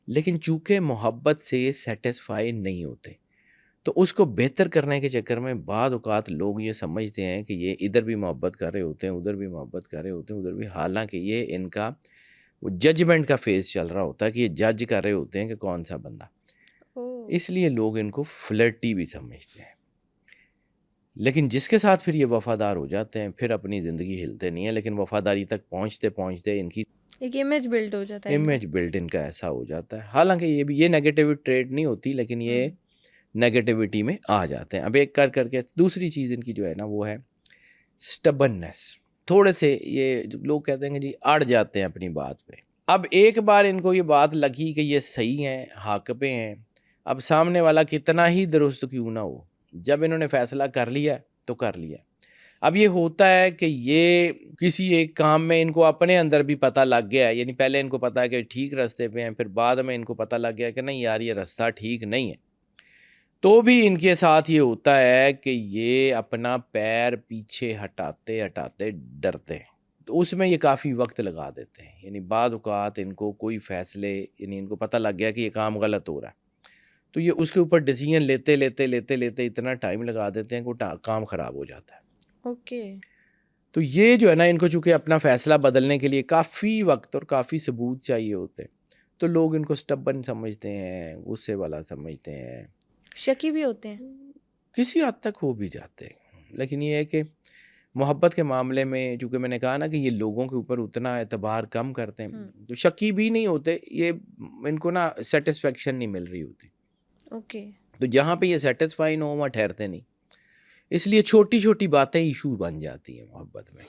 لیکن چونکہ محبت سے سیٹسفائی نہیں ہوتے، تو اس کو بہتر کرنے کے چکر میں بعض اوقات لوگ یہ سمجھتے ہیں کہ یہ ادھر بھی محبت کر رہے ہوتے ہیں، ادھر بھی محبت کر رہے ہوتے ہیں، ادھر بھی، حالانکہ یہ ان کا وہ ججمنٹ کا فیز چل رہا ہوتا ہے کہ یہ جج کر رہے ہوتے ہیں کہ کون سا بندہ، اس لیے لوگ ان کو فلرٹی بھی سمجھتے ہیں۔ لیکن جس کے ساتھ پھر یہ وفادار ہو جاتے ہیں پھر اپنی زندگی ہلتے نہیں ہیں، لیکن وفاداری تک پہنچتے پہنچتے ان کی ایک امیج بلڈ ہو جاتا ہے، امیج بلڈ ان کا ایسا ہو جاتا ہے، حالانکہ یہ نیگیٹیو ٹریٹ نہیں ہوتی، لیکن یہ نیگیٹیوٹی میں آ جاتے ہیں۔ اب ایک کر کے دوسری چیز ان کی جو ہے نا وہ ہے سٹبننس، تھوڑے سے یہ لوگ کہتے ہیں کہ جی اڑ جاتے ہیں اپنی بات پہ۔ اب ایک بار ان کو یہ بات لگی کہ یہ صحیح ہیں، حق پہ ہیں، اب سامنے والا کتنا ہی درست کیوں نہ ہو، جب انہوں نے فیصلہ کر لیا تو کر لیا۔ اب یہ ہوتا ہے کہ یہ کسی ایک کام میں ان کو اپنے اندر بھی پتہ لگ گیا ہے، یعنی پہلے ان کو پتہ ہے کہ ٹھیک راستے پہ ہیں، پھر بعد میں ان کو پتہ لگ گیا کہ نہیں یار یہ راستہ ٹھیک نہیں ہے، تو بھی ان کے ساتھ یہ ہوتا ہے کہ یہ اپنا پیر پیچھے ہٹاتے ہٹاتے ڈرتے ہیں، تو اس میں یہ کافی وقت لگا دیتے ہیں۔ یعنی بعض اوقات ان کو کوئی فیصلے، یعنی ان کو پتہ لگ گیا کہ یہ کام غلط ہو رہا ہے، تو یہ اس کے اوپر ڈیسیژن لیتے اتنا ٹائم لگا دیتے ہیں کہ کام خراب ہو جاتا ہے۔ اوکے، تو یہ جو ہے نا ان کو چونکہ اپنا فیصلہ بدلنے کے لیے کافی وقت اور کافی ثبوت چاہیے ہوتے ہیں، تو لوگ ان کو سٹبن سمجھتے ہیں، غصے والا سمجھتے ہیں، شکی بھی ہوتے ہیں، کسی حد تک ہو بھی جاتے ہیں۔ لیکن یہ ہے کہ محبت کے معاملے میں چونکہ میں نے کہا نا کہ یہ لوگوں کے اوپر اتنا اعتبار کم کرتے ہیں، تو شکی بھی نہیں ہوتے، یہ ان کو نا سیٹسفیکشن نہیں مل رہی ہوتی، اوکے، تو جہاں پہ یہ سیٹسفائی نہ ہو وہاں ٹھہرتے نہیں، اس لیے چھوٹی چھوٹی باتیں ایشو بن جاتی ہیں محبت میں۔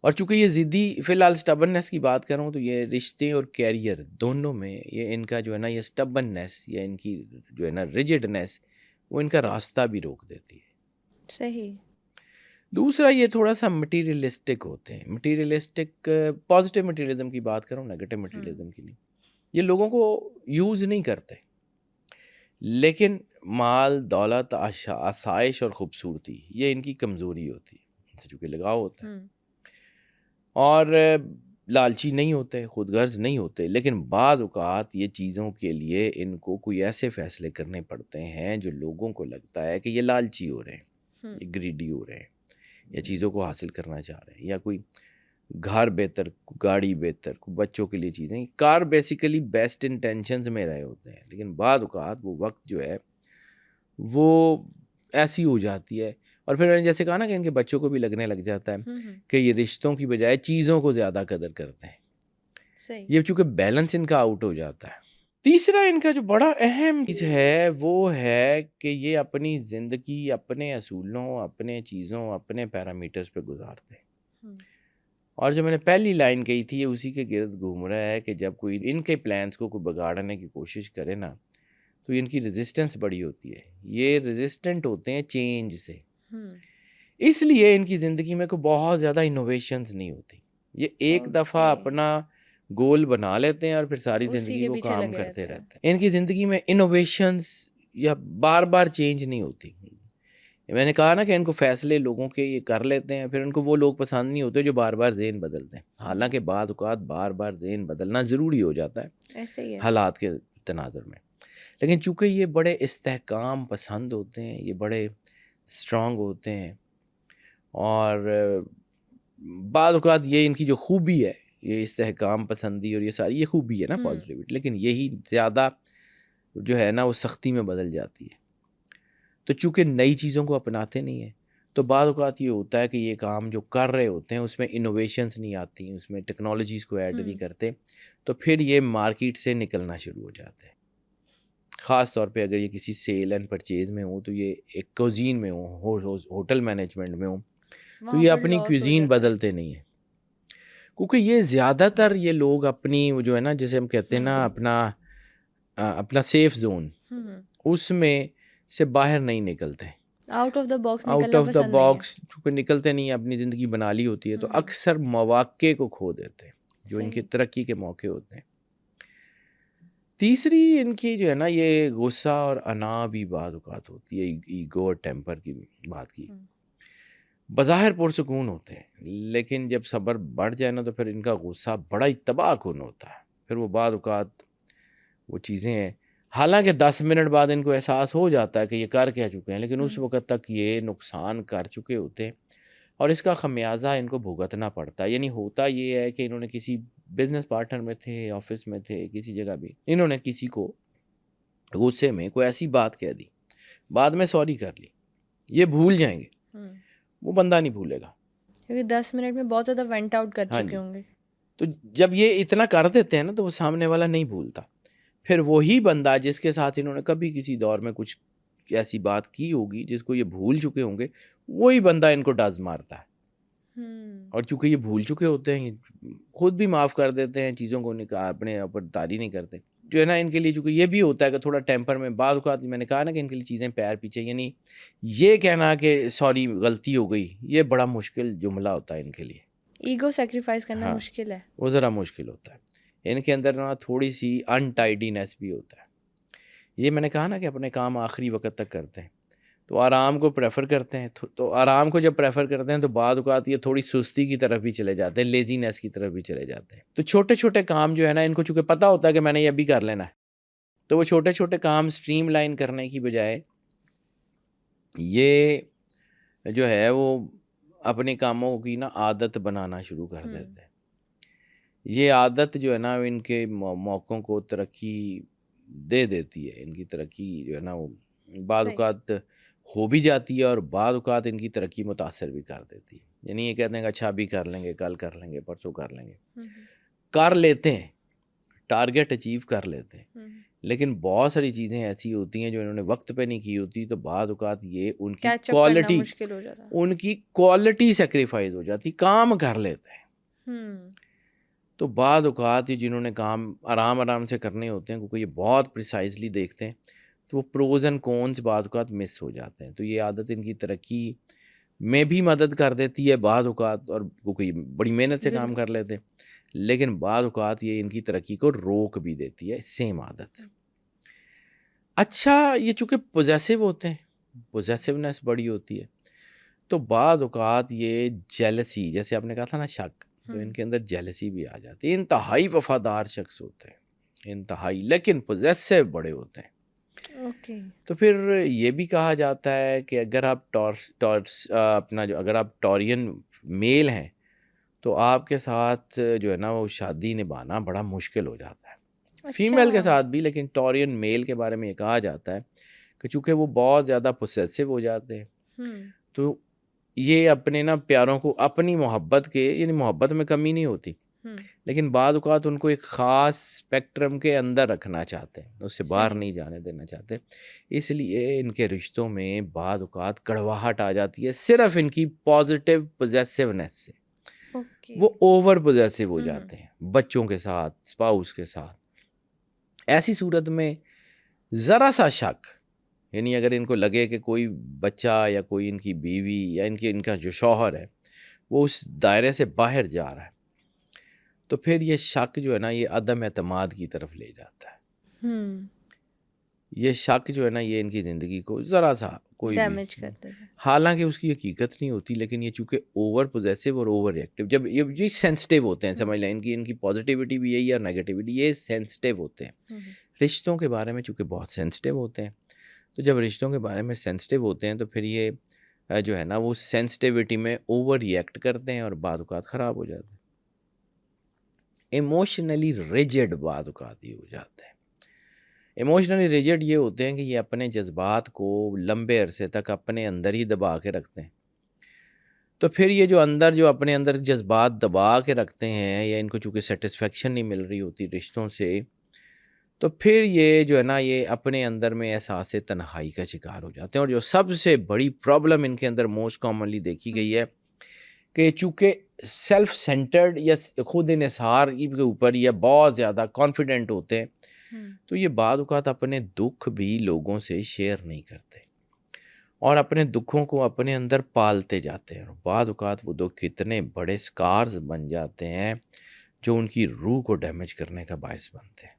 اور چونکہ یہ ضدی، فی الحال سٹبننس کی بات کروں تو یہ رشتے اور کیریئر دونوں میں یہ ان کا جو ہے نا یہ سٹبننس یا ان کی جو ہے نا ریجڈنس وہ ان کا راستہ بھی روک دیتی ہے۔ صحیح۔ دوسرا یہ تھوڑا سا مٹیریلسٹک ہوتے ہیں، مٹیریلسٹک پازیٹیو مٹیریلزم کی بات کروں، نیگیٹو مٹیریلزم کی نہیں، یہ لوگوں کو یوز نہیں کرتے، لیکن مال، دولت، آسائش اور خوبصورتی یہ ان کی کمزوری ہوتی ہے، ان سے چونکہ لگاؤ ہوتا ہے، اور لالچی نہیں ہوتے، خود غرض نہیں ہوتے، لیکن بعض اوقات یہ چیزوں کے لیے ان کو کوئی ایسے فیصلے کرنے پڑتے ہیں جو لوگوں کو لگتا ہے کہ یہ لالچی ہو رہے ہیں، یہ گریڈی ہو رہے ہیں، یا چیزوں کو حاصل کرنا چاہ رہے ہیں، یا کوئی گھر بہتر، گاڑی بہتر، بچوں کے لیے چیزیں، کار بیسیکلی بیسٹ انٹینشنز میں رہے ہوتے ہیں، لیکن بعض اوقات وہ وقت جو ہے وہ ایسی ہو جاتی ہے، اور پھر میں نے جیسے کہا نا کہ ان کے بچوں کو بھی لگنے لگ جاتا ہے کہ یہ رشتوں کی بجائے چیزوں کو زیادہ قدر کرتے ہیں، صحیح۔ یہ چونکہ بیلنس ان کا آؤٹ ہو جاتا ہے۔ تیسرا ان کا جو بڑا اہم چیز ہے وہ ہے کہ یہ اپنی زندگی اپنے اصولوں، اپنے چیزوں، اپنے پیرامیٹرز پہ گزارتے ہیں، اور جو میں نے پہلی لائن کہی تھی یہ اسی کے گرد گھوم رہا ہے کہ جب کوئی ان کے پلانس کو کوئی بگاڑنے کی کوشش کرے نا تو ان کی ریزسٹنس بڑی ہوتی ہے، یہ ریزسٹنٹ ہوتے ہیں چینج سے، اس لیے ان کی زندگی میں کوئی بہت زیادہ انوویشنز نہیں ہوتی، یہ ایک دفعہ اپنا گول بنا لیتے ہیں اور پھر ساری زندگی کو کام کرتے رہتے ہیں، ان کی زندگی میں انوویشنز یا بار بار چینج نہیں ہوتی۔ میں نے کہا نا کہ ان کو فیصلے لوگوں کے یہ کر لیتے ہیں، پھر ان کو وہ لوگ پسند نہیں ہوتے جو بار بار ذہن بدلتے ہیں، حالانکہ بعض اوقات بار بار ذہن بدلنا ضروری ہو جاتا ہے ایسے ہی ہے حالات کے تناظر میں، لیکن چونکہ یہ بڑے استحکام پسند ہوتے ہیں، یہ بڑے اسٹرانگ ہوتے ہیں، اور بعض اوقات یہ ان کی جو خوبی ہے، یہ استحکام پسندی اور یہ ساری یہ خوبی ہے نا پازیٹیوٹی، لیکن یہی زیادہ جو ہے نا وہ سختی میں بدل جاتی ہے، تو چونکہ نئی چیزوں کو اپناتے نہیں ہیں تو بعض اوقات یہ ہوتا ہے کہ یہ کام جو کر رہے ہوتے ہیں اس میں انوویشنز نہیں آتی، اس میں ٹیکنالوجیز کو ایڈ نہیں کرتے، تو پھر یہ مارکیٹ سے نکلنا شروع ہو جاتے ہیں، خاص طور پہ اگر یہ کسی سیل اینڈ پرچیز میں ہوں، تو یہ ایک کوزین میں ہوں، ہوٹل مینجمنٹ میں ہوں، تو یہ اپنی کوزین بدلتے نہیں ہیں، کیونکہ یہ زیادہ تر یہ لوگ اپنی وہ جو ہے نا جسے ہم کہتے ہیں نا اپنا سیف زون، اس میں سے باہر نہیں نکلتے، out of the box out نکلنا آف دا پسند نہیں ہے۔ باکس چونکہ نکلتے نہیں ہیں، اپنی زندگی بنا لی ہوتی ہے، تو اکثر مواقع کو کھو دیتے ہیں جو ان کی ترقی کے موقع ہوتے ہیں۔ تیسری ان کی جو ہے نا یہ غصہ اور انا بھی بعض اوقات ہوتی ہے، ایگو اور ٹیمپر کی بات کی، بظاہر پرسکون ہوتے ہیں لیکن جب صبر بڑھ جائے نا تو پھر ان کا غصہ بڑا ہی تباہ کن ہوتا ہے، پھر وہ بعض اوقات وہ چیزیں ہیں، حالانکہ 10 منٹ بعد ان کو احساس ہو جاتا ہے کہ یہ کر کیا چکے ہیں، لیکن اس وقت تک یہ نقصان کر چکے ہوتے ہیں اور اس کا خمیازہ ان کو بھگتنا پڑتا ہے۔ یعنی ہوتا یہ ہے کہ انہوں نے کسی بزنس پارٹنر میں تھے، آفس میں تھے، کسی جگہ بھی انہوں نے کسی کو غصے میں کوئی ایسی بات کہہ دی، بعد میں سوری کر لی، یہ بھول جائیں گے، وہ بندہ نہیں بھولے گا کیونکہ 10 منٹ میں بہت زیادہ وینٹ آؤٹ کر چکے ہوں گے، تو جب یہ اتنا کر دیتے ہیں نا تو وہ سامنے والا نہیں بھولتا، پھر وہی بندہ جس کے ساتھ انہوں نے کبھی کسی دور میں کچھ ایسی بات کی ہوگی جس کو یہ بھول چکے ہوں گے، وہی بندہ ان کو ڈز مارتا ہے، اور چونکہ یہ بھول چکے ہوتے ہیں خود بھی معاف کر دیتے ہیں چیزوں کو، اپنے اوپر طاری نہیں کرتے، جو ہے نا ان کے لیے چونکہ یہ بھی ہوتا ہے کہ تھوڑا ٹیمپر میں بعض اوقات میں نے کہا نا کہ ان کے لیے چیزیں پیر پیچھے، یعنی یہ کہنا کہ سوری غلطی ہو گئی یہ بڑا مشکل جملہ ہوتا ہے ان کے لیے، ایگو سیکریفائز کرنا مشکل ہے، وہ ذرا مشکل ہوتا ہے، ان کے اندر نا تھوڑی سی انٹائیڈینس بھی ہوتا ہے، یہ میں نے کہا نا کہ اپنے کام آخری وقت تک کرتے ہیں تو آرام کو پریفر کرتے ہیں، تو آرام کو جب پریفر کرتے ہیں تو بعض اوقات یہ تھوڑی سستی کی طرف بھی چلے جاتے ہیں، لیزینس کی طرف بھی چلے جاتے ہیں، تو چھوٹے چھوٹے کام جو ہے نا ان کو چونکہ پتہ ہوتا ہے کہ میں نے یہ ابھی کر لینا ہے، تو وہ چھوٹے چھوٹے کام سٹریم لائن کرنے کی بجائے یہ جو ہے وہ اپنے کاموں کی نا عادت بنانا شروع کر دیتے ہیں. یہ عادت جو ہے نا ان کے موقعوں کو ترقی دے دیتی ہے. ان کی ترقی جو ہے نا وہ بعض اوقات ہو بھی جاتی ہے اور بعض اوقات ان کی ترقی متاثر بھی کر دیتی ہے. یعنی یہ کہتے ہیں کہ اچھا ابھی کر لیں گے، کل کر لیں گے، پرسوں کر لیں گے، کر لیتے ہیں، ٹارگیٹ اچیو کر لیتے ہیں، لیکن بہت ساری چیزیں ایسی ہوتی ہیں جو انہوں نے وقت پہ نہیں کی ہوتی، تو بعض اوقات یہ ان کی کوالٹی سیکریفائز ہو جاتی. کام کر لیتے ہیں تو بعض اوقات یہ جنہوں نے کام آرام سے کرنے ہوتے ہیں، کیونکہ یہ بہت پریسائزلی دیکھتے ہیں، تو وہ پروز اینڈ کونز بعض اوقات مس ہو جاتے ہیں. تو یہ عادت ان کی ترقی میں بھی مدد کر دیتی ہے بعض اوقات، اور کوئی بڑی محنت سے کام کر لیتے ہیں، لیکن بعض اوقات یہ ان کی ترقی کو روک بھی دیتی ہے سیم عادت. اچھا یہ چونکہ پوزیسو ہوتے ہیں، پوزیسونیس بڑی ہوتی ہے، تو بعض اوقات یہ جیلسی، جیسے آپ نے کہا تھا نا شک، تو ان کے اندر جیلسی بھی آ جاتی ہے. انتہائی وفادار شخص ہوتے ہیں، انتہائی، لیکن پوزیسو بڑے ہوتے ہیں. تو پھر یہ بھی کہا جاتا ہے کہ اگر آپ اگر آپ ٹورین میل ہیں تو آپ کے ساتھ جو ہے نا وہ شادی نبھانا بڑا مشکل ہو جاتا ہے. فیمیل کے ساتھ بھی، لیکن ٹورین میل کے بارے میں یہ کہا جاتا ہے کہ چونکہ وہ بہت زیادہ پوسیسو ہو جاتے ہیں، تو یہ اپنے نا پیاروں کو اپنی محبت کے، یعنی محبت میں کمی نہیں ہوتی، لیکن بعض اوقات ان کو ایک خاص اسپیکٹرم کے اندر رکھنا چاہتے ہیں، اس سے باہر نہیں جانے دینا چاہتے. اس لیے ان کے رشتوں میں بعض اوقات کڑواہٹ آ جاتی ہے صرف ان کی پازیٹیو پوزیسونیس سے. وہ اوور پوزیسو ہو جاتے ہیں بچوں کے ساتھ، اسپاؤس کے ساتھ. ایسی صورت میں ذرا سا شک، یعنی اگر ان کو لگے کہ کوئی بچہ یا کوئی ان کی بیوی یا ان کا جو شوہر ہے وہ اس دائرے سے باہر جا رہا ہے، تو پھر یہ شک جو ہے نا یہ عدم اعتماد کی طرف لے جاتا ہے. یہ شک جو ہے نا یہ ان کی زندگی کو ذرا سا کوئی ڈیمیج کرتا ہے، حالانکہ اس کی حقیقت نہیں ہوتی، لیکن یہ چونکہ اوور پوزیسو اور اوور ایکٹیو، جب یہ سینسٹیو ہوتے ہیں، سمجھ لیں ان کی پازیٹیوٹی بھی یہی ہے اور نیگیٹیوٹی، یہ سینسٹیو ہوتے ہیں رشتوں کے بارے میں، چونکہ بہت سینسٹیو ہوتے ہیں. تو جب رشتوں کے بارے میں سینسٹیو ہوتے ہیں تو پھر یہ جو ہے نا وہ سینسٹیوٹی میں اوور ریئیکٹ کرتے ہیں اور بعض اوقات خراب ہو جاتے ہیں. ایموشنلی ریجڈ بعض اوقات یہ ہو جاتے ہیں. ایموشنلی ریجڈ یہ ہوتے ہیں کہ یہ اپنے جذبات کو لمبے عرصے تک اپنے اندر ہی دبا کے رکھتے ہیں. تو پھر یہ جو اپنے اندر جذبات دبا کے رکھتے ہیں، یا ان کو چونکہ سیٹسفیکشن نہیں مل رہی ہوتی رشتوں سے، تو پھر یہ جو ہے نا یہ اپنے اندر میں احساس تنہائی کا شکار ہو جاتے ہیں. اور جو سب سے بڑی پرابلم ان کے اندر موسٹ کامنلی دیکھی گئی ہے کہ چونکہ سیلف سینٹرڈ یا خود انحصار کے اوپر یا بہت زیادہ کانفیڈنٹ ہوتے ہیں، تو یہ بعض اوقات اپنے دکھ بھی لوگوں سے شیئر نہیں کرتے اور اپنے دکھوں کو اپنے اندر پالتے جاتے ہیں. اور بعض اوقات وہ دکھ اتنے بڑے سکارز بن جاتے ہیں جو ان کی روح کو ڈیمیج کرنے کا باعث بنتے ہیں.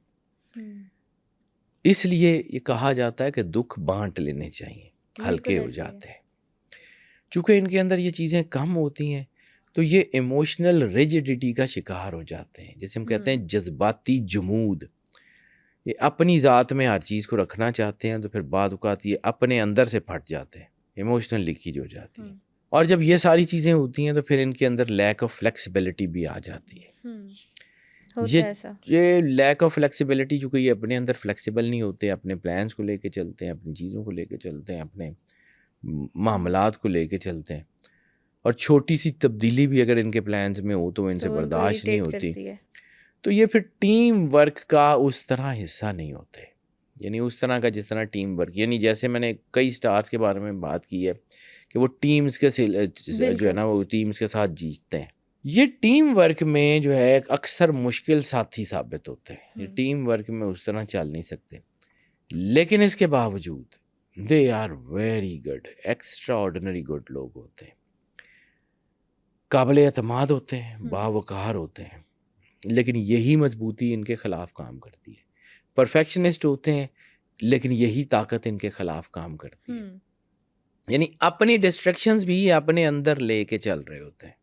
اس لیے یہ کہا جاتا ہے کہ دکھ بانٹ لینے چاہیے، ہلکے ہو جاتے ہیں. چونکہ ان کے اندر یہ چیزیں کم ہوتی ہیں تو یہ ایموشنل ریجڈیٹی کا شکار ہو جاتے ہیں، جیسے ہم کہتے ہیں جذباتی جمود. یہ اپنی ذات میں ہر چیز کو رکھنا چاہتے ہیں، تو پھر بعض اوقات یہ اپنے اندر سے پھٹ جاتے ہیں، ایموشنل لیکیج ہو جاتی ہے. اور جب یہ ساری چیزیں ہوتی ہیں تو پھر ان کے اندر لیک آف فلیکسیبلٹی بھی آ جاتی ہے. یہ لیک آف فلیکسیبلٹی، چونکہ یہ اپنے اندر فلیکسیبل نہیں ہوتے، اپنے پلانس کو لے کے چلتے ہیں، اپنی چیزوں کو لے کے چلتے ہیں، اپنے معاملات کو لے کے چلتے ہیں، اور چھوٹی سی تبدیلی بھی اگر ان کے پلانز میں ہو تو ان سے برداشت نہیں ہوتی. تو یہ پھر ٹیم ورک کا اس طرح حصہ نہیں ہوتے، یعنی اس طرح کا جس طرح ٹیم ورک، یعنی جیسے میں نے کئی سٹارز کے بارے میں بات کی ہے کہ وہ ٹیمز کے جو ہے نا وہ ٹیمز کے ساتھ جیتتے ہیں. یہ ٹیم ورک میں جو ہے اکثر مشکل ساتھی ثابت ہوتے ہیں. یہ ٹیم ورک میں اس طرح چل نہیں سکتے، لیکن اس کے باوجود they are very good, extraordinary good لوگ ہوتے ہیں، قابل اعتماد ہوتے ہیں، باوقار ہوتے ہیں. لیکن یہی مضبوطی ان کے خلاف کام کرتی ہے. پرفیکشنسٹ ہوتے ہیں لیکن یہی طاقت ان کے خلاف کام کرتی ہے. یعنی اپنی ڈسٹریکشنز بھی اپنے اندر لے کے چل رہے ہوتے ہیں.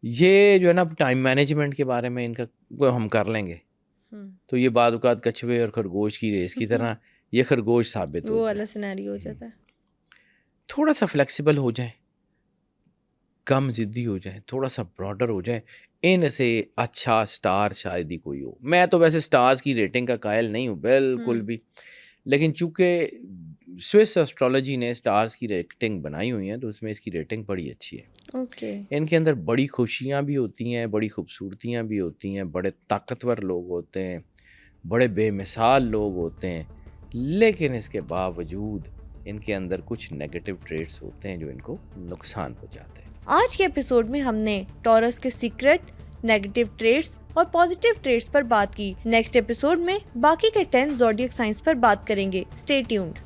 یہ جو ہے نا ٹائم مینجمنٹ کے بارے میں ان کا ہم کر لیں گے تو یہ بعض اوقات کچھوے اور خرگوش کی ریس کی طرح یہ خرگوش ثابت وہ والا سینیریو ہو جاتا ہے. تھوڑا سا فلیکسیبل ہو جائیں کم ضدی ہو جائیں، تھوڑا سا براڈر ہو جائیں، ان سے اچھا سٹار شاید ہی کوئی ہو. میں تو ویسے سٹارز کی ریٹنگ کا قائل نہیں ہوں بالکل بھی، لیکن چونکہ سوئس اسٹرالوجی نے سٹارز کی ریٹنگ بنائی ہوئی ہیں تو اس میں اس کی ریٹنگ بڑی اچھی ہے. ان کے اندر بڑی خوشیاں بھی ہوتی ہیں، بڑی خوبصورتیاں بھی ہوتی ہیں، بڑے طاقتور لوگ ہوتے ہیں، بڑے بے مثال لوگ ہوتے ہیں، لیکن اس کے باوجود ان کے اندر کچھ نیگیٹو ٹریٹس ہوتے ہیں جو ان کو نقصان پہنچاتے ہیں. آج کے ایپیسوڈ میں ہم نے ٹورس کے سیکرٹ، نیگیٹو ٹریٹس اور پازیٹیو ٹریٹس پر بات کی. نیکسٹ ایپیسوڈ میں باقی کے 10 زوڈیک سائنس پر بات کریں گے. Stay tuned.